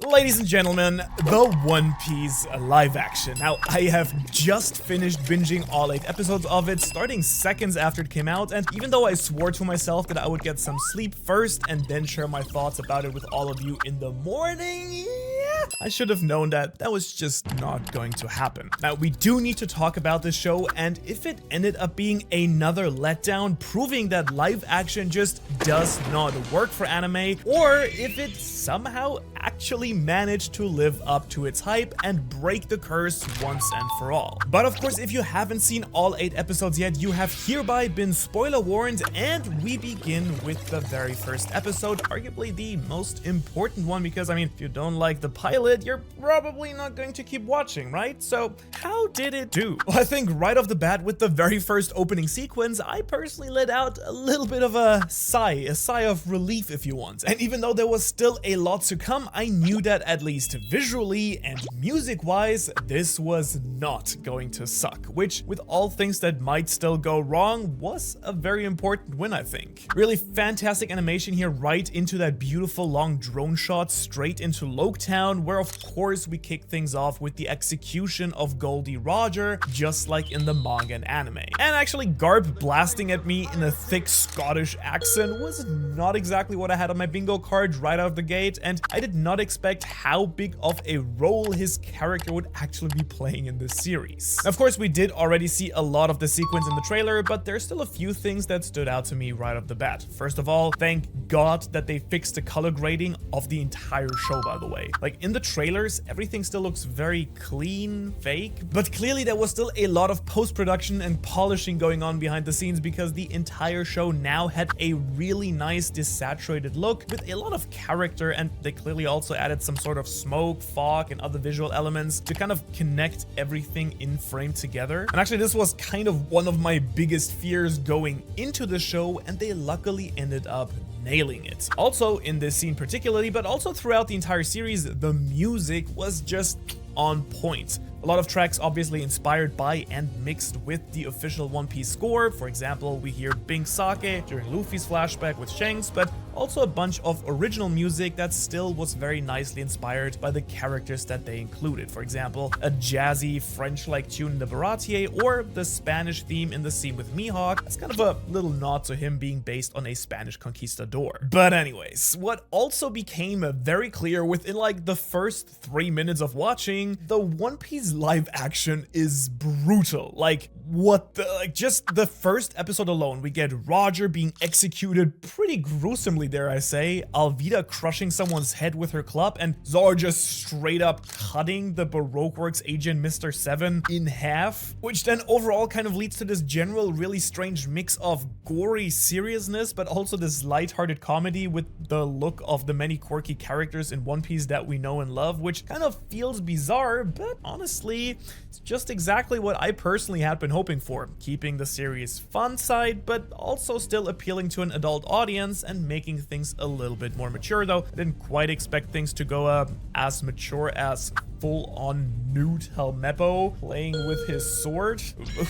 Ladies and gentlemen, the One Piece live action. Now, I have just finished binging all 8 episodes of it, starting seconds after it came out, and even though I swore to myself that I would get some sleep first and then share my thoughts about it with all of you in the morning, I should have known that that was just not going to happen. Now, we do need to talk about this show, and if it ended up being another letdown, proving that live action just does not work for anime, or if it somehow actually managed to live up to its hype and break the curse once and for all. But of course, if you haven't seen all 8 episodes yet, you have hereby been spoiler warned, and we begin with the very first episode, arguably the most important one, because I mean, if you don't like the pilot, you're probably not going to keep watching, right? So how did it do? Well, I think right off the bat with the very first opening sequence, I personally let out a little bit of a sigh of relief if you want. And even though there was still a lot to come, I knew that at least visually and music-wise, this was not going to suck, which with all things that might still go wrong was a very important win, I think. Really fantastic animation here right into that beautiful long drone shot straight into Loketown, where of course we kick things off with the execution of Goldie Roger, just like in the manga and anime. And actually Garp blasting at me in a thick Scottish accent was not exactly what I had on my bingo card right out of the gate, and I did not expect how big of a role his character would actually be playing in this series. Of course, we did already see a lot of the sequence in the trailer, but there's still a few things that stood out to me right off the bat. First of all, thank God that they fixed the color grading of the entire show, by the way. Like in the trailers, everything still looks very clean, fake, but clearly there was still a lot of post-production and polishing going on behind the scenes, because the entire show now had a really nice desaturated look with a lot of character, and they clearly also added some sort of smoke, fog, and other visual elements to kind of connect everything in frame together. And actually this was kind of one of my biggest fears going into the show, and they luckily ended up nailing it. Also in this scene particularly, but also throughout the entire series, the music was just on point. A lot of tracks obviously inspired by and mixed with the official One Piece score. For example, we hear Bing Sake during Luffy's flashback with Shanks, but also a bunch of original music that still was very nicely inspired by the characters that they included. For example, a jazzy French-like tune in the Baratier, or the Spanish theme in the scene with Mihawk. It's kind of a little nod to him being based on a Spanish conquistador. But anyways, what also became very clear within like the first 3 minutes of watching, the One Piece live action is brutal. Like, what the, like, just the first episode alone, we get Roger being executed pretty gruesomely, dare I say, Alvida crushing someone's head with her club, and Zoro just straight up cutting the Baroque Works agent Mr. 7 in half, which then overall kind of leads to this general really strange mix of gory seriousness, but also this lighthearted comedy with the look of the many quirky characters in One Piece that we know and love, which kind of feels bizarre, but honestly, it's just exactly what I personally had been hoping for, keeping the series fun side, but also still appealing to an adult audience and making things a little bit more mature, though I didn't quite expect things to go as mature as full-on nude Helmeppo playing with his sword.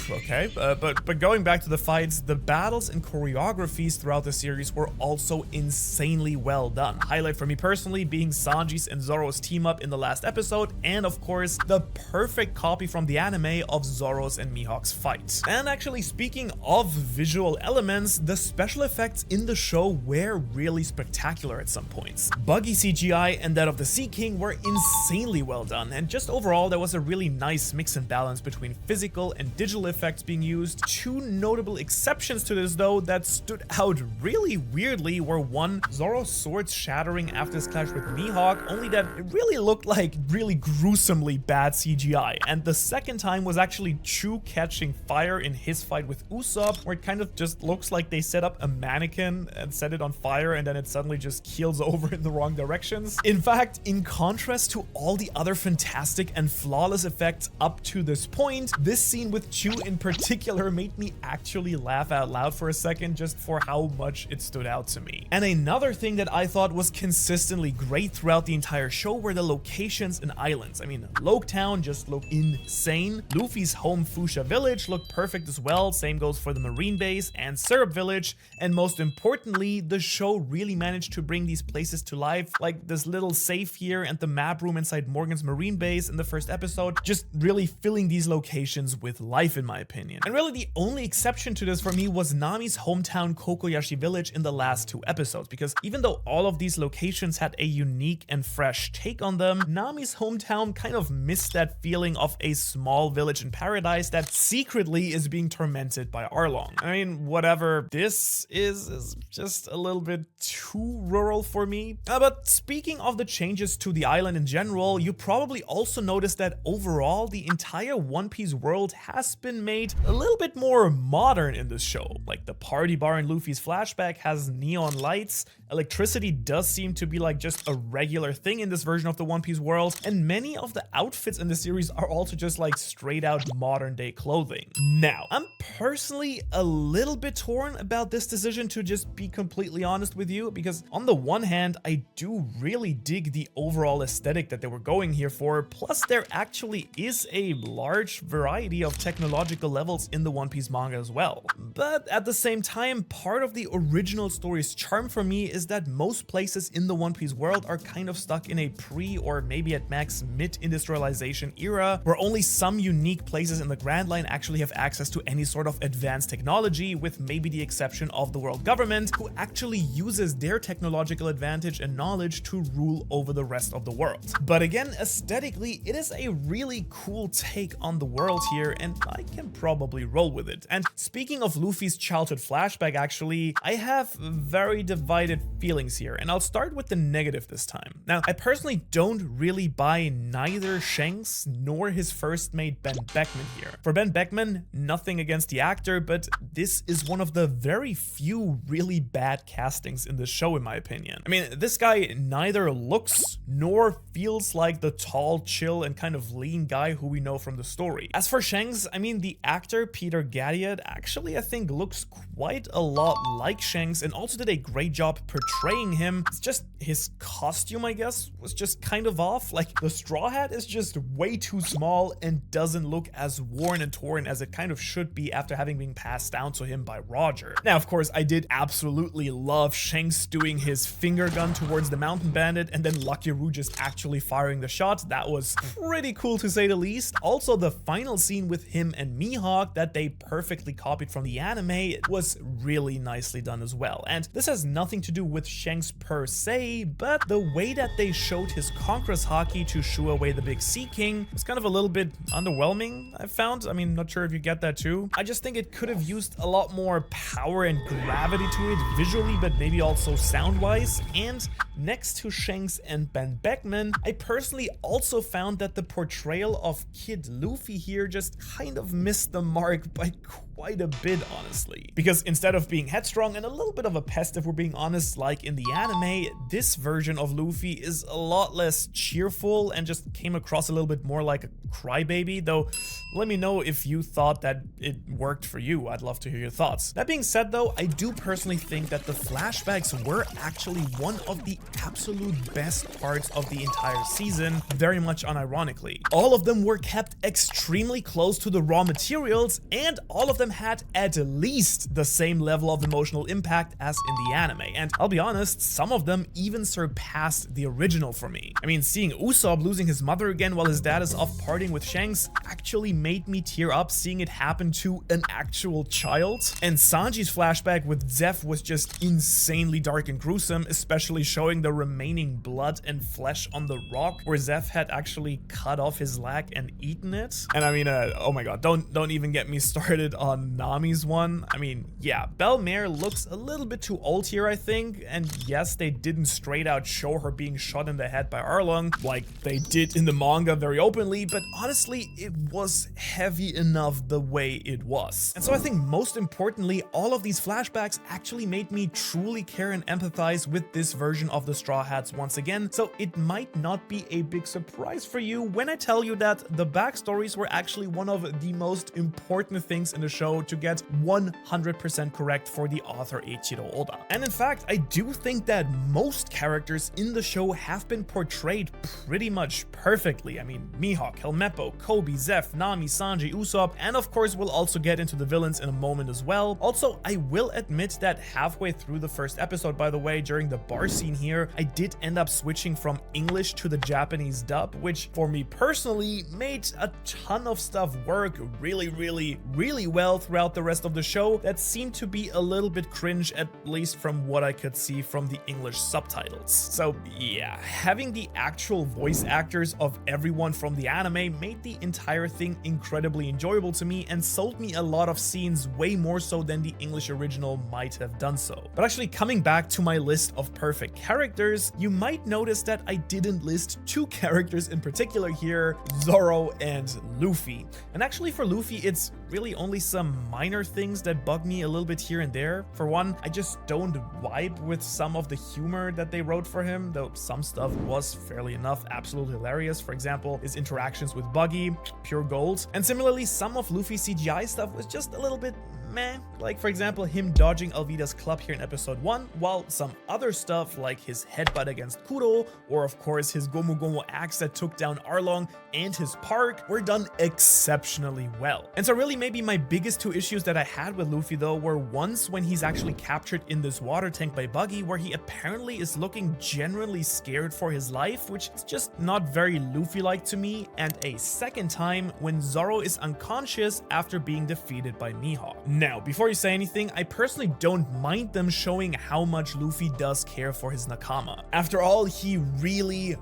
Okay, but going back to the fights, the battles and choreographies throughout the series were also insanely well done. Highlight for me personally being Sanji's and Zoro's team up in the last episode, and of course the perfect copy from the anime of Zoro's and Mihawk's fight. And actually, speaking of visual elements, the special effects in the show were really spectacular at some points. Buggy CGI and that of the Sea King were insanely well done, and just overall there was a really nice mix and balance between physical and digital effects being used. 2 notable exceptions to this though that stood out really weirdly were, one, Zoro's sword shattering after his clash with Mihawk, only that it really looked like really gruesomely bad CGI, and the second time was actually Chu catching fire in his fight with Usopp, where it kind of just looks like they set up a mannequin and set it on fire, and then it suddenly just keels over in the wrong directions. In fact, in contrast to all the other fantastic and flawless effects up to this point, this scene with Chu in particular made me actually laugh out loud for a second just for how much it stood out to me. And another thing that I thought was consistently great throughout the entire show were the locations and islands. I mean, Loketown just looked insane. Luffy's home Fuchsia village looked perfect as well. Same goes for the marine base and Syrup village. And most importantly, the show really managed to bring these places to life, like this little safe here and the map room inside Morgan's marine base in the first episode, just really filling these locations with life in my opinion. And really the only exception to this for me was Nami's hometown Kokoyashi village in the last 2 episodes, because even though all of these locations had a unique and fresh take on them, Nami's hometown kind of missed that feeling of a small village in paradise that secretly is being tormented by Arlong. I mean, whatever this is just a little bit too rural for me. But speaking of the changes to the island in general, you probably also noticed that overall the entire One Piece world has been made a little bit more modern in this show. Like the party bar in Luffy's flashback has neon lights, electricity does seem to be like just a regular thing in this version of the One Piece world, and many of the outfits in the series are also just like straight out modern day clothing. Now, I'm personally a little bit torn about this decision, to just be completely honest with you, because on the one hand, I do really dig the overall aesthetic that they were going here for, plus there actually is a large variety of technological levels in the One Piece manga as well. But at the same time, part of the original story's charm for me is that most places in the One Piece world are kind of stuck in a pre or maybe at max mid-industrialization era, where only some unique places in the Grand Line actually have access to any sort of advanced technology, with maybe the exception of the world government, who actually uses their technological advantage and knowledge to rule over the rest of the world. But again, aesthetically, it is a really cool take on the world here, and I can probably roll with it. And speaking of Luffy's childhood flashback, actually, I have very divided feelings here, and I'll start with the negative this time. Now, I personally don't really buy neither Shanks nor his first mate Ben Beckman here. For Ben Beckman, nothing against the actor, but this is one of the very few really bad castings in the show in my opinion. I mean, this guy neither looks nor feels like the tall, chill, and kind of lean guy who we know from the story. As for Shanks, I mean, the actor Peter Gadiad actually I think looks quite a lot like Shanks and also did a great job portraying him. It's just his costume, I guess, was just kind of off. Like, the straw hat is just way too small and doesn't look as worn and torn as it kind of should be after having been passed down to him by Roger. Now, of course, I did absolutely love Shanks doing his finger gun towards the mountain bandit and then Lucky Roo just actually firing the shot. That was pretty cool to say the least. Also, the final scene with him and Mihawk that they perfectly copied from the anime was really nicely done as well. And this has nothing to do with Shanks per se, but the way that they showed his Conqueror's Haki to shoo away the Big Sea King was kind of a little bit underwhelming, I found. I mean, not sure if you get that too. I just think it could have used a lot more power and gravity to it visually, but maybe also sound-wise. And next to Shanks and Ben Beckman, I personally also found that the portrayal of Kid Luffy here just kind of missed the mark by quite a bit, honestly. Because instead of being headstrong and a little bit of a pest, if we're being honest, like in the anime, this version of Luffy is a lot less cheerful and just came across a little bit more like a crybaby, though let me know if you thought that it worked for you. I'd love to hear your thoughts. That being said though, I do personally think that the flashbacks were actually one of the absolute best parts of the entire season, very much unironically. All of them were kept extremely close to the raw materials, and all of them had at least the same level of emotional impact as in the anime. And I'll be honest, some of them even surpassed the original for me. I mean, seeing Usopp losing his mother again while his dad is off partying with Shanks actually made me tear up seeing it happen to an actual child. And Sanji's flashback with Zeph was just insanely dark and gruesome, especially showing the remaining blood and flesh on the rock where Zeph had actually cut off his leg and eaten it. And I mean, oh my god, don't even get me started on Nami's one. I mean, yeah, Belle-Mère looks a little bit too old here, I think, and yes, they didn't straight out show her being shot in the head by Arlong like they did in the manga very openly, but honestly, it was heavy enough the way it was. And so I think most importantly, all of these flashbacks actually made me truly care and empathize with this version of the Straw Hats once again, so it might not be a big surprise for you when I tell you that the backstories were actually one of the most important things in the show to get 100% correct for the author Eiichiro Oda. And in fact, I do think that most characters in the show have been portrayed pretty much perfectly. I mean, Mihawk, Helmeppo, Kobe, Zeph, Nami, Sanji, Usopp, and of course we'll also get into the villains in a moment as well. Also, I will admit that halfway through the first episode, by the way, during the bar scene here, I did end up switching from English to the Japanese dub, which for me personally made a ton of stuff work really well throughout the rest of the show that seemed to be a little bit cringe, at least from what I could see from the English subtitles. So yeah, having the actual voice actors of everyone from the anime made the entire thing incredibly enjoyable to me and sold me a lot of scenes way more so than the English original might have done so. But actually, coming back to my list of perfect characters, you might notice that I didn't list two characters in particular here, Zoro and Luffy. And actually for Luffy, it's really only some minor things that bug me a little bit here and there. For one, I just don't vibe with some of the humor that they wrote for him, though some stuff was fairly enough absolutely hilarious. For example, his interactions with Buggy, pure gold. And similarly, some of Luffy's CGI stuff was just a little bit meh. Like for example, him dodging Alvida's club here in episode 1, while some other stuff like his headbutt against Kuro, or of course his Gomu Gomu axe that took down Arlong and his park were done exceptionally well. And so really maybe my biggest two issues that I had with Luffy though were once when he's actually captured in this water tank by Buggy, where he apparently is looking genuinely scared for his life, which is just not very Luffy-like to me, and a second time when Zoro is unconscious after being defeated by Mihawk. Now, before you say anything, I personally don't mind them showing how much Luffy does care for his Nakama. After all, he really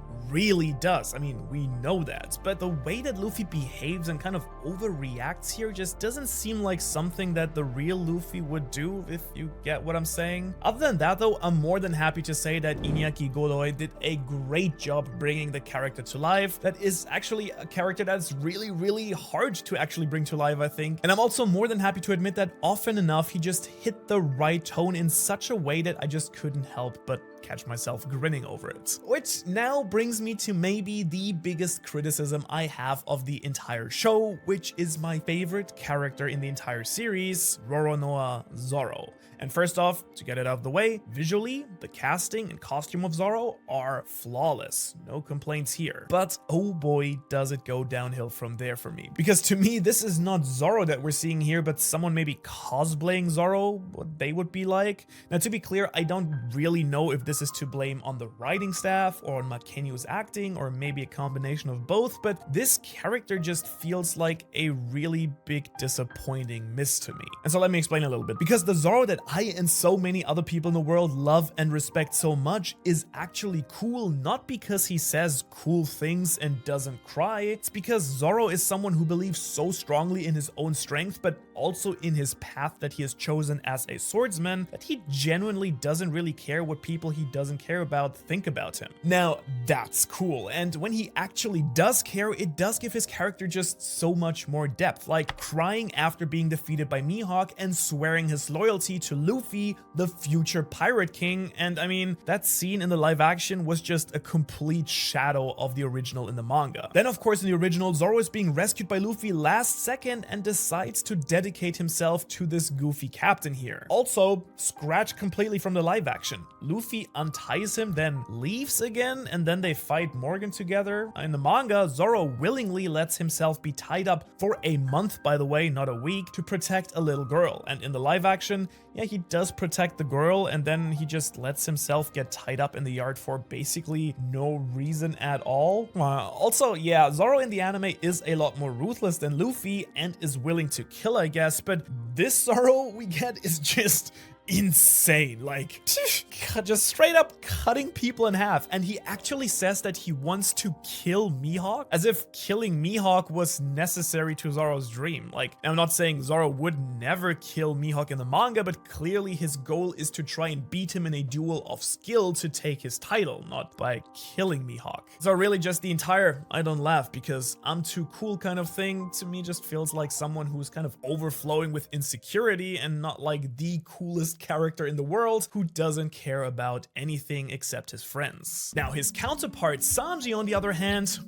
does. I mean, we know that, but the way that Luffy behaves and kind of overreacts here just doesn't seem like something that the real Luffy would do, if you get what I'm saying. Other than that though, I'm more than happy to say that Iñaki Godoy did a great job bringing the character to life. That is actually a character that's really hard to actually bring to life, I think. And I'm also more than happy to admit that often enough he just hit the right tone in such a way that I just couldn't help but catch myself grinning over it. Which now brings me to maybe the biggest criticism I have of the entire show, which is my favorite character in the entire series, Roronoa Zoro. And first off, to get it out of the way, visually, the casting and costume of Zoro are flawless. No complaints here. But oh boy, does it go downhill from there for me. Because to me, this is not Zoro that we're seeing here, but someone maybe cosplaying Zoro, what they would be like. Now, to be clear, I don't really know if this is to blame on the writing staff or on Makenyu's acting, or maybe a combination of both, but this character just feels like a really big disappointing miss to me. And so let me explain a little bit. Because the Zoro that I and so many other people in the world love and respect so much is actually cool, not because he says cool things and doesn't cry. It's because Zoro is someone who believes so strongly in his own strength, but also in his path that he has chosen as a swordsman, that he genuinely doesn't really care what people he doesn't care about think about him. Now, that's cool, and when he actually does care, it does give his character just so much more depth, like crying after being defeated by Mihawk and swearing his loyalty to Luffy, the future pirate king. And I mean, that scene in the live action was just a complete shadow of the original in the manga. Then of course in the original, Zoro is being rescued by Luffy last second and decides to dedicate himself to this goofy captain here. Also, scratch completely from the live action. Luffy unties him, then leaves again, and then they fight Morgan together. In the manga, Zoro willingly lets himself be tied up for a month, by the way, not a week, to protect a little girl. And in the live action, yeah, he does protect the girl, and then he just lets himself get tied up in the yard for basically no reason at all. Also, yeah, Zoro in the anime is a lot more ruthless than Luffy and is willing to kill, I guess, but this Zoro we get is just insane. Like, just straight up cutting people in half. And he actually says that he wants to kill Mihawk, as if killing Mihawk was necessary to Zoro's dream. Like, I'm not saying Zoro would never kill Mihawk in the manga, but clearly his goal is to try and beat him in a duel of skill to take his title, not by killing Mihawk. So really just the entire I don't laugh because I'm too cool kind of thing to me just feels like someone who's kind of overflowing with insecurity and not like the coolest character in the world who doesn't care about anything except his friends. Now his counterpart Sanji, on the other hand,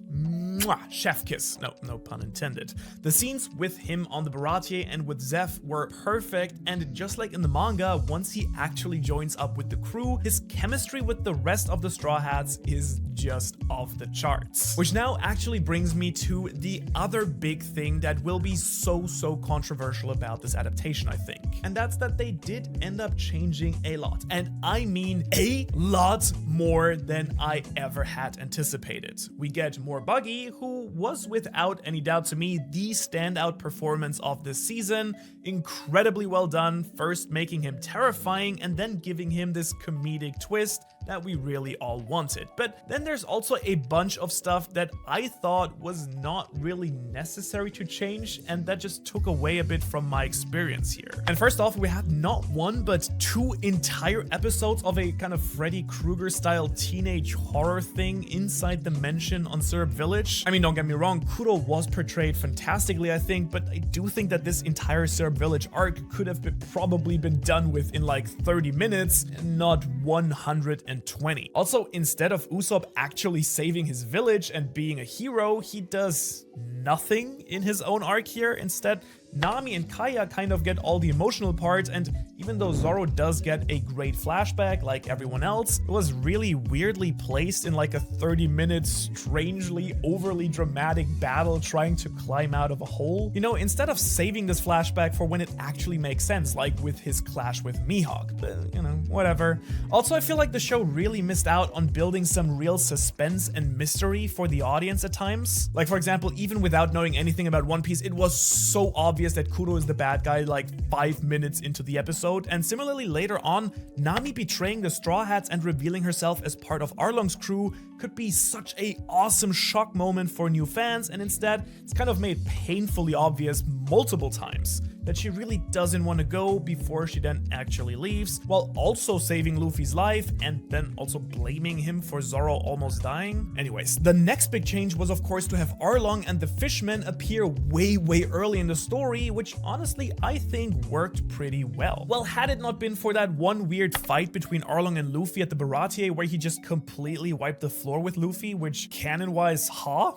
chef kiss. No pun intended. The scenes with him on the Baratie and with Zeph were perfect, and just like in the manga, once he actually joins up with the crew, his chemistry with the rest of the Straw Hats is just off the charts. Which now actually brings me to the other big thing that will be so controversial about this adaptation, I think. And that's that they did end up changing a lot. And I mean a lot more than I ever had anticipated. We get more Buggy, who was without any doubt to me the standout performance of this season. Incredibly well done, first making him terrifying and then giving him this comedic twist that we really all wanted. But then there's also a bunch of stuff that I thought was not really necessary to change and that just took away a bit from my experience here. And first off, we had not one but two entire episodes of a kind of Freddy Krueger style teenage horror thing inside the mansion on Syrup Village. I mean, don't get me wrong, Kuro was portrayed fantastically, I think, but I do think that this entire Syrup Village arc could have probably been done with in like 30 minutes and not 120. Also, instead of Usopp actually saving his village and being a hero, he does nothing in his own arc here. Instead, Nami and Kaya kind of get all the emotional parts, and even though Zoro does get a great flashback like everyone else, it was really weirdly placed in like a 30-minute, strangely overly dramatic battle trying to climb out of a hole. You know, instead of saving this flashback for when it actually makes sense, like with his clash with Mihawk. But, you know, whatever. Also, I feel like the show really missed out on building some real suspense and mystery for the audience at times. Like, for example, even without knowing anything about One Piece, it was so obvious that Kuro is the bad guy like 5 minutes into the episode, and similarly later on, Nami betraying the Straw Hats and revealing herself as part of Arlong's crew could be such a awesome shock moment for new fans, and instead it's kind of made painfully obvious multiple times that she really doesn't want to go before she then actually leaves, while also saving Luffy's life and then also blaming him for Zoro almost dying. Anyways, the next big change was of course to have Arlong and the Fishmen appear way early in the story, which honestly I think worked pretty well. Well, had it not been for that one weird fight between Arlong and Luffy at the Baratie where he just completely wiped the floor with Luffy, which canon-wise,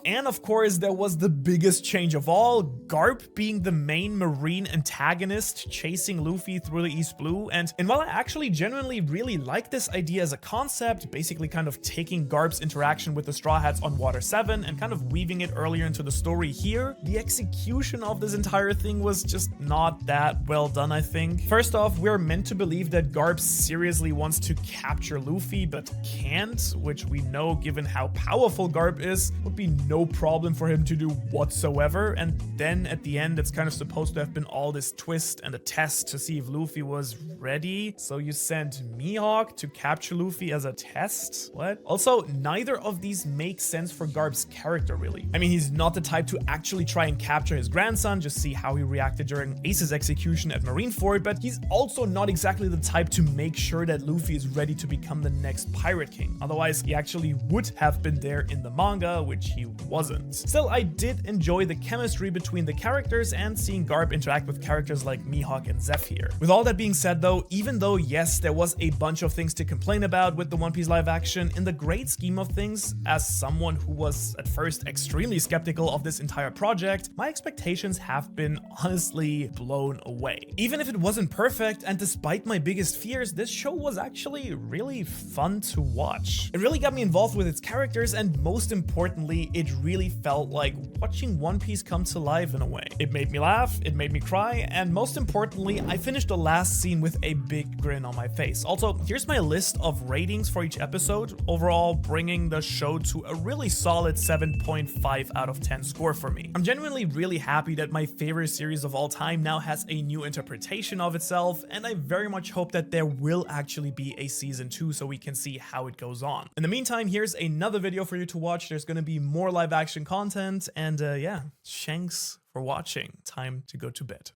And of course there was the biggest change of all, Garp being the main marine antagonist chasing Luffy through the East Blue. And while I actually genuinely really like this idea as a concept, basically kind of taking Garp's interaction with the Straw Hats on Water 7 and kind of weaving it earlier into the story here, the execution of this entire thing was just not that well done, I think. First off, we're meant to believe that Garp seriously wants to capture Luffy but can't, which we know given how powerful Garp is would be no problem for him to do whatsoever. And then at the end it's kind of supposed to have been all this twist and a test to see if Luffy was ready. So you sent Mihawk to capture Luffy as a test? What? Also, neither of these make sense for Garp's character really. I mean, he's not the type to actually try and capture his grandson, just see how he reacted during Ace's execution at Marineford, but he's also not exactly the type to make sure that Luffy is ready to become the next Pirate King. Otherwise, he actually would have been there in the manga, which he wasn't. Still, I did enjoy the chemistry between the characters and seeing Garp interact with characters like Mihawk and Zeph here. With all that being said though, even though yes, there was a bunch of things to complain about with the One Piece live action, in the great scheme of things, as someone who was at first extremely skeptical of this entire project, my expectations have been honestly blown away. Even if it wasn't perfect, and despite my biggest fears, this show was actually really fun to watch. It really got me involved with its characters, and most importantly, it really felt like watching One Piece come to life in a way. It made made me laugh, it made me cry, and most importantly, I finished the last scene with a big grin on my face. Also, here's my list of ratings for each episode, overall bringing the show to a really solid 7.5 out of 10 score for me. I'm genuinely really happy that my favorite series of all time now has a new interpretation of itself, and I very much hope that there will actually be a season 2 so we can see how it goes on. In the meantime, here's another video for you to watch. There's gonna be more live action content, and yeah, thanks for watching. Time to go to bed.